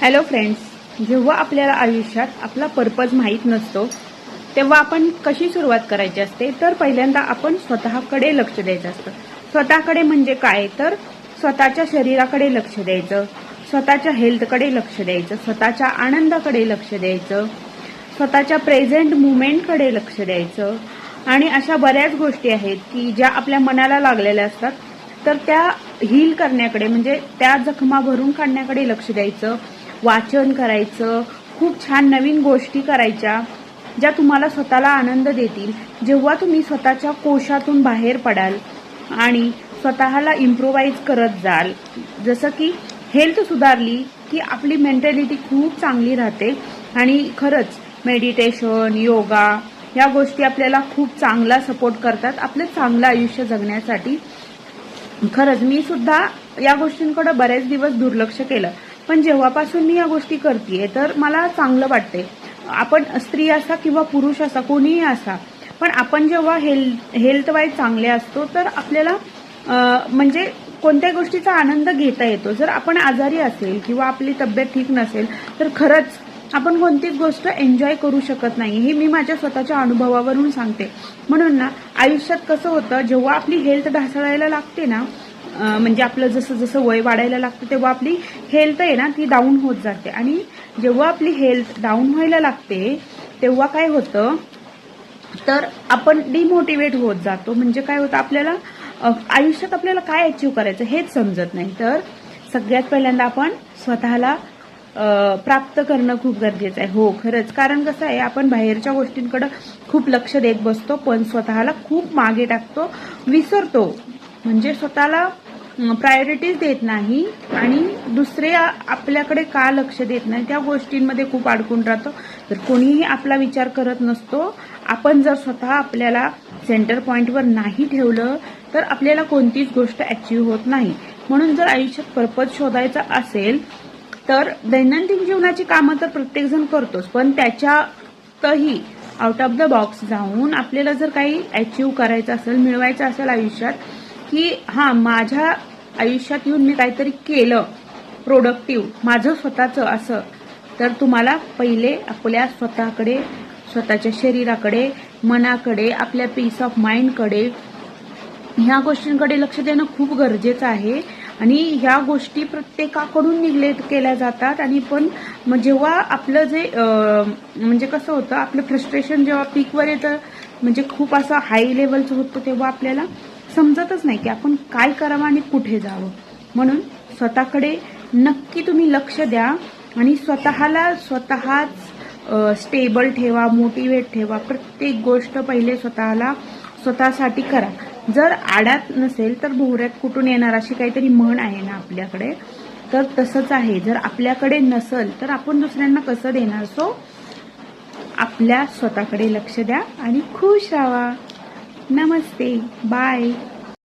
Hello friends, जेव्हा आपल्याला आयुष्यात आपला पर्पज माहीत नसतो तेव्हा आपण कशी सुरुवात करायची असते तर पहिल्यांदा आपण स्वतःकडे लक्ष द्यायचं असतं. स्वतःकडे म्हणजे काय तर स्वतःच्या शरीराकडे लक्ष द्यायचं, स्वतःच्या हेल्थकडे लक्ष द्यायचं, स्वतःच्या आनंदाकडे लक्ष द्यायचं, स्वतःच्या प्रेझेंट मुवमेंटकडे लक्ष द्यायचं. आणि अशा बऱ्याच गोष्टी आहेत की ज्या आपल्या मनाला लागलेल्या असतात तर त्या हील करण्याकडे म्हणजे त्या जखमा भरून काढण्याकडे लक्ष द्यायचं. वाचन करायचं, खूप छान नवीन गोष्टी करायच्या ज्या तुम्हाला स्वतःला आनंद देतील. जेव्हा तुम्ही स्वतःच्या कोशातून बाहेर पडाल आणि स्वतःला इम्प्रोवाइज करत जाल, जसं की हेल्थ सुधारली की आपली मेंटॅलिटी खूप चांगली राहते. आणि खरंच मेडिटेशन, योगा या गोष्टी आपल्याला खूप चांगला सपोर्ट करतात आपलं चांगलं आयुष्य जगण्यासाठी. खरंच मी सुद्धा या गोष्टींकडे बरेच दिवस दुर्लक्ष केलं, पण जेव्हापासून मी या गोष्टी करतेय तर मला चांगलं वाटते. आपण स्त्री असा किंवा पुरुष असा कोणीही असा, पण आपण जेव्हा हेल्थ वाईज चांगले असतो तर आपल्याला म्हणजे कोणत्या गोष्टीचा आनंद घेता येतो. जर आपण आजारी असेल किंवा आपली तब्येत ठीक नसेल तर खरंच आपण कोणतीच गोष्ट एन्जॉय करू शकत नाही. हे मी माझ्या स्वतःच्या अनुभवावरून सांगते. म्हणून ना आयुष्यात कसं होतं, जेव्हा आपली हेल्थ ढासळायला लागते ना, म्हणजे आपलं जसं जसं वय वाढायला लागतं तेव्हा आपली हेल्थ आहे ना ती डाऊन होत जाते. आणि जेव्हा आपली हेल्थ डाऊन व्हायला लागते तेव्हा काय होतं तर आपण डिमोटिवेट होत जातो. म्हणजे काय होतं, आपल्याला आयुष्यात आपल्याला काय अचीव करायचं हेच समजत नाही. तर सगळ्यात पहिल्यांदा आपण स्वतःला प्राप्त करणं खूप गरजेचं आहे. हो खरंच, कारण कसं आहे, आपण बाहेरच्या गोष्टींकडे खूप लक्ष देत बसतो पण स्वतःला खूप मागे टाकतो, विसरतो. म्हणजे स्वतःला प्रायोरिटीज देत नाही आणि दुसरे आपल्याकडे का लक्ष देत नाही त्या गोष्टींमध्ये खूप अडकून राहतो. तर कोणीही आपला विचार करत नसतो. आपण जर स्वतः आपल्याला सेंटर पॉइंटवर नाही ठेवलं तर आपल्याला कोणतीच गोष्ट अचीव होत नाही. म्हणून जर आयुष्यात पर्पज शोधायचा असेल तर दैनंदिन जीवनाची कामं तर प्रत्येकजण करतोच, पण त्याच्यातही आउट ऑफ द बॉक्स जाऊन आपल्याला जर काही अचीव करायचं असेल, मिळवायचं असेल आयुष्यात, की माझ्या आयुष्यात येऊन मी काहीतरी केलं प्रोडक्टिव्ह माझं स्वतःचं असं, तर तुम्हाला पहिले आपल्या स्वतःकडे, स्वतःच्या शरीराकडे, मनाकडे, आपल्या पीस ऑफ माइंडकडे, ह्या गोष्टींकडे लक्ष देणं खूप गरजेचं आहे. आणि ह्या गोष्टी प्रत्येकाकडून निग्लेक्ट केल्या जातात. आणि पण जेव्हा आपलं जे म्हणजे कसं होतं, आपलं फ्रस्ट्रेशन जेव्हा पीकवर येतं, म्हणजे खूप असं हाय लेवलचं होतं, तेव्हा आपल्याला समजतच नाही की आपण काय करावं आणि कुठे जावं. म्हणून स्वतःकडे नक्की तुम्ही लक्ष द्या आणि स्वतःच स्टेबल ठेवा, मोटिवेट ठेवा. प्रत्येक गोष्ट पहिले स्वतःसाठी करा. जर आडात नसेल तर भोवऱ्यात कुठून येणार, अशी काहीतरी म्हण आहे ना आपल्याकडे, तर तसंच आहे. जर आपल्याकडे नसेल तर आपण दुसऱ्यांना कसं देणार. सो आपल्या स्वतःकडे लक्ष द्या आणि खुश राहा. नमस्ते, बाय.